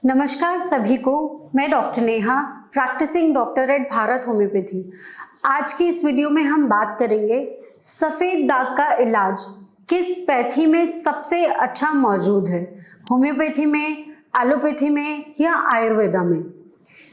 नमस्कार सभी को। मैं doctor Neha, practising doctor at Bharat homeopathy. आज की इस वीडियो में हम बात करेंगे सफ़ेद दाग का इलाज किस पैथी में सबसे अच्छा मौजूद है, होम्योपैथी में, एलोपैथी में या आयुर्वेदा में।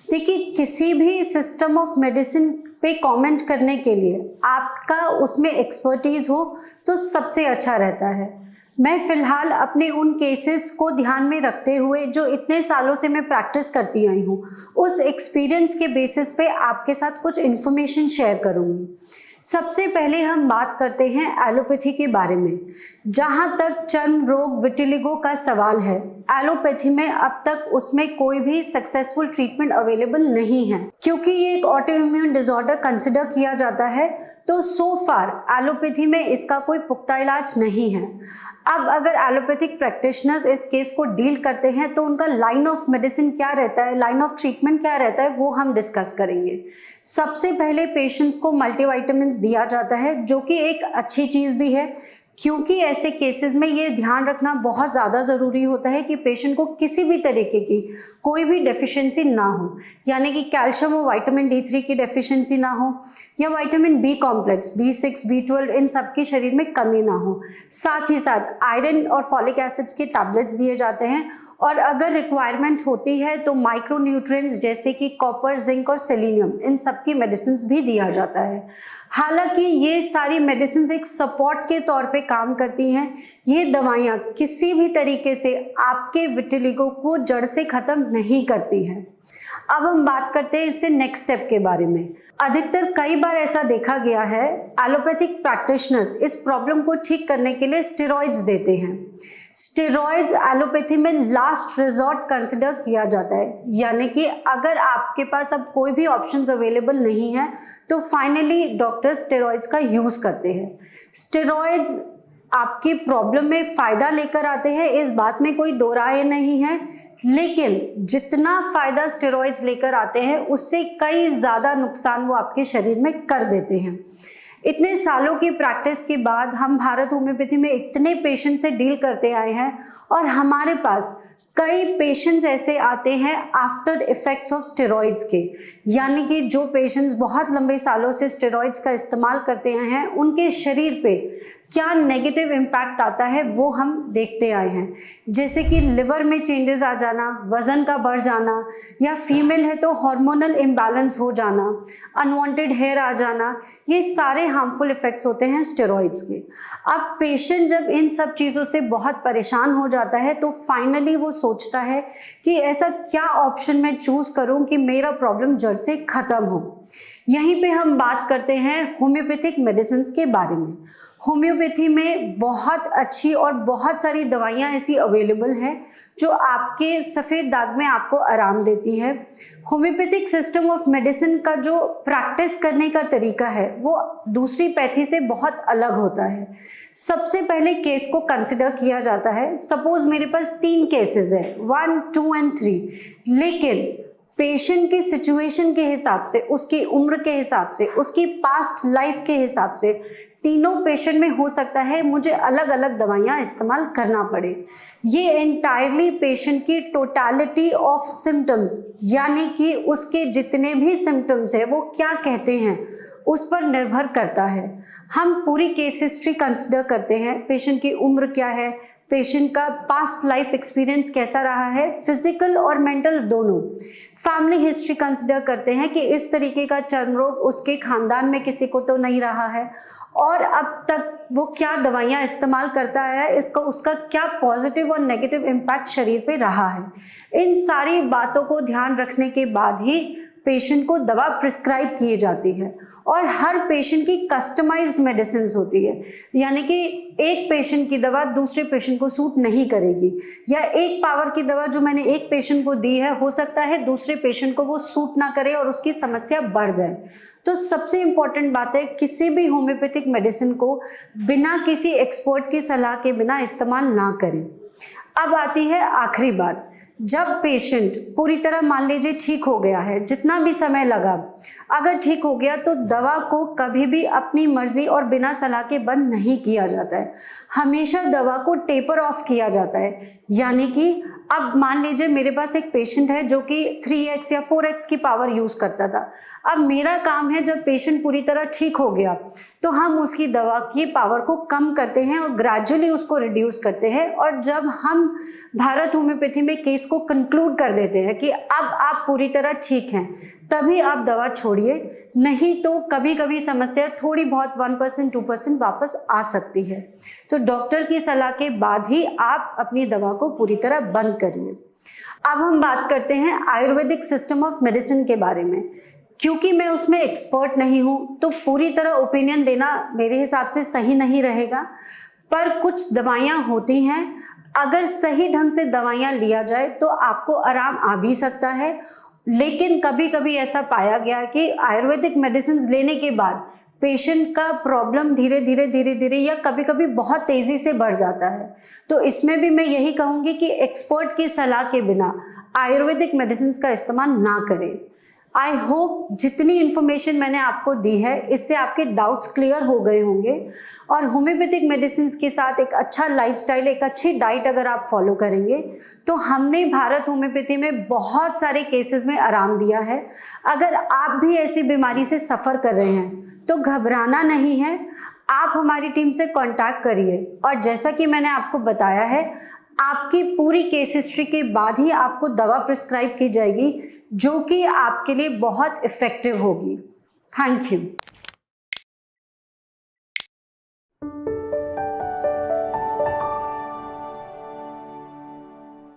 देखिए, किसी भी सिस्टम ऑफ मेडिसिन पे कमेंट करने के लिए आपका उसमें एक्सपर्टीज़ हो तो सबसे अच्छा रहता है। मैं फ़िलहाल अपने उन केसेस को ध्यान में रखते हुए जो इतने सालों से मैं प्रैक्टिस करती आई हूँ, उस एक्सपीरियंस के बेसिस पे आपके साथ कुछ इन्फॉर्मेशन शेयर करूँगी। सबसे पहले हम बात करते हैं एलोपैथी के बारे में। जहाँ तक चर्म रोग विटिलिगो का सवाल है, एलोपैथी में अब तक उसमें कोई भी सक्सेसफुल ट्रीटमेंट अवेलेबल नहीं है, क्योंकि ये एक ऑटो इम्यून डिसऑर्डर कंसिडर किया जाता है। तो सो फार एलोपैथी में इसका कोई पुख्ता इलाज नहीं है। अब अगर एलोपैथिक प्रैक्टिशनर्स इस केस को डील करते हैं तो उनका लाइन ऑफ मेडिसिन क्या रहता है, लाइन ऑफ ट्रीटमेंट क्या रहता है, वो हम डिस्कस करेंगे। सबसे पहले पेशेंट्स को मल्टीविटामिन्स दिया जाता है, जो कि एक अच्छी चीज़ भी है, क्योंकि ऐसे केसेस में ये ध्यान रखना बहुत ज़्यादा ज़रूरी होता है कि पेशेंट को किसी भी तरीके की कोई भी डेफिशिएंसी ना हो, यानी कि कैल्शियम और विटामिन D3 की डेफिशिएंसी ना हो, या vitamin B complex, B6, B12 इन सब की शरीर में कमी ना हो। साथ ही साथ आयरन और फॉलिक एसिड्स के टैबलेट्स दिए जाते हैं, और अगर रिक्वायरमेंट होती है तो माइक्रो न्यूट्रिएंट्स जैसे कि कॉपर, जिंक और सेलेनियम, इन सब की मेडिसिन भी दिया जाता है। हालांकि ये सारी मेडिसिन एक सपोर्ट के तौर पे काम करती हैं। ये दवाइयाँ किसी भी तरीके से आपके विटिलिगो को जड़ से ख़त्म नहीं करती हैं। अब हम बात करते हैं इससे नेक्स्ट स्टेप के बारे में। अधिकतर कई बार ऐसा देखा गया है, एलोपैथिक प्रैक्टिशनर्स इस प्रॉब्लम को ठीक करने के लिए स्टेरॉइड्स देते हैं। स्टेरॉइड्स एलोपैथी में लास्ट रिजॉर्ट कंसिडर किया जाता है, यानी कि अगर आपके पास अब कोई भी ऑप्शंस अवेलेबल नहीं है तो फाइनली डॉक्टर स्टेरॉइड्स का यूज़ करते हैं। स्टेरॉइड्स आपकी प्रॉब्लम में फ़ायदा लेकर आते हैं, इस बात में कोई दो राय नहीं है, लेकिन जितना फ़ायदा स्टेरॉइड्स लेकर आते हैं उससे कई ज़्यादा नुकसान वो आपके शरीर में कर देते हैं। इतने सालों की प्रैक्टिस के बाद हम भारत होम्योपैथी में इतने पेशेंट से डील करते आए हैं, और हमारे पास कई पेशेंट्स ऐसे आते हैं आफ्टर इफेक्ट्स ऑफ स्टेरॉइड्स के, यानी कि जो पेशेंट्स बहुत लंबे सालों से स्टेरॉइड्स का इस्तेमाल करते हैं, उनके शरीर पे क्या नेगेटिव इम्पैक्ट आता है वो हम देखते आए हैं। जैसे कि लिवर में चेंजेस आ जाना, वज़न का बढ़ जाना, या फीमेल है तो हार्मोनल इम्बैलेंस हो जाना, अनवांटेड हेयर आ जाना, ये सारे हार्मफुल इफ़ेक्ट्स होते हैं स्टेरॉइड्स के। अब पेशेंट जब इन सब चीज़ों से बहुत परेशान हो जाता है तो फाइनली वो सोचता है कि ऐसा क्या ऑप्शन मैं चूज़ करूं कि मेरा प्रॉब्लम जड़ से ख़त्म हो। यहीं पे हम बात करते हैं होम्योपैथिक मेडिसिन के बारे में। होम्योपैथी में बहुत अच्छी और बहुत सारी दवाइयाँ ऐसी अवेलेबल हैं जो आपके सफ़ेद दाग में आपको आराम देती है। होम्योपैथिक सिस्टम ऑफ मेडिसिन का जो प्रैक्टिस करने का तरीका है वो दूसरी पैथी से बहुत अलग होता है। सबसे पहले केस को कंसिडर किया जाता है। सपोज मेरे पास 3 केसेस है, 1, 2 एंड 3, लेकिन पेशेंट की सिचुएशन के हिसाब से, उसकी उम्र के हिसाब से, उसकी पास्ट लाइफ के हिसाब से तीनों पेशेंट में हो सकता है मुझे अलग अलग दवाइयाँ इस्तेमाल करना पड़े। ये एंटायरली पेशेंट की टोटलिटी ऑफ सिम्टम्स, यानी कि उसके जितने भी सिम्टम्स हैं वो क्या कहते हैं उस पर निर्भर करता है। हम पूरी केस हिस्ट्री कंसिडर करते हैं, पेशेंट की उम्र क्या है, पेशेंट का पास्ट लाइफ एक्सपीरियंस कैसा रहा है, फिजिकल और मेंटल दोनों। फैमिली हिस्ट्री कंसिडर करते हैं कि इस तरीके का चर्म रोग उसके खानदान में किसी को तो नहीं रहा है, और अब तक वो क्या दवाइयाँ इस्तेमाल करता है, इसका उसका क्या पॉजिटिव और नेगेटिव इम्पैक्ट शरीर पे रहा है। इन सारी बातों को ध्यान रखने के बाद ही पेशेंट को दवा प्रिस्क्राइब की जाती है, और हर पेशेंट की कस्टमाइज्ड मेडिसिन होती है, यानी कि एक पेशेंट की दवा दूसरे पेशेंट को सूट नहीं करेगी, या एक पावर की दवा जो मैंने एक पेशेंट को दी है हो सकता है दूसरे पेशेंट को वो सूट ना करे और उसकी समस्या बढ़ जाए। तो सबसे इम्पॉर्टेंट बात है, किसी भी होम्योपैथिक मेडिसिन को बिना किसी एक्सपर्ट की सलाह के बिना इस्तेमाल ना करें। अब आती है आखिरी बात, जब पेशेंट पूरी तरह मान लीजिए ठीक हो गया है, जितना भी समय लगा, अगर ठीक हो गया तो दवा को कभी भी अपनी मर्जी और बिना सलाह के बंद नहीं किया जाता है। हमेशा दवा को टेपर ऑफ किया जाता है, यानी कि अब मान लीजिए मेरे पास एक पेशेंट है जो कि 3x या 4x की पावर यूज करता था। अब मेरा काम है, जब पेशेंट पूरी तरह ठीक हो गया तो हम उसकी दवा की पावर को कम करते हैं और ग्रेजुअली उसको रिड्यूस करते हैं। और जब हम भारत होम्योपैथी में केस को कंक्लूड कर देते हैं कि अब आप पूरी तरह ठीक हैं, तभी आप दवा छोड़िए, नहीं तो कभी कभी समस्या थोड़ी बहुत 1% 2% वापस आ सकती है। तो डॉक्टर की सलाह के बाद ही आप अपनी दवा को पूरी तरह बंद करिए। अब हम बात करते हैं आयुर्वेदिक सिस्टम ऑफ मेडिसिन के बारे में। क्योंकि मैं उसमें एक्सपर्ट नहीं हूँ तो पूरी तरह ओपिनियन देना मेरे हिसाब से सही नहीं रहेगा, पर कुछ दवाइयाँ होती हैं, अगर सही ढंग से दवाइयाँ लिया जाए तो आपको आराम आ भी सकता है। लेकिन कभी कभी ऐसा पाया गया कि आयुर्वेदिक मेडिसिन लेने के बाद पेशेंट का प्रॉब्लम धीरे धीरे या कभी कभी बहुत तेजी से बढ़ जाता है। तो इसमें भी मैं यही कहूँगी कि एक्सपर्ट की सलाह के बिना आयुर्वेदिक मेडिसिन का इस्तेमाल ना करें। आई होप जितनी इन्फॉर्मेशन मैंने आपको दी है इससे आपके डाउट्स क्लियर हो गए होंगे। और होम्योपैथिक मेडिसिन के साथ एक अच्छा लाइफस्टाइल, एक अच्छी डाइट अगर आप फॉलो करेंगे तो हमने भारत होम्योपैथी में बहुत सारे केसेस में आराम दिया है। अगर आप भी ऐसी बीमारी से सफ़र कर रहे हैं तो घबराना नहीं है, आप हमारी टीम से कांटेक्ट करिए। और जैसा कि मैंने आपको बताया है, आपकी पूरी केस हिस्ट्री के बाद ही आपको दवा प्रिस्क्राइब की जाएगी जो कि आपके लिए बहुत इफ़ेक्टिव होगी। Thank you.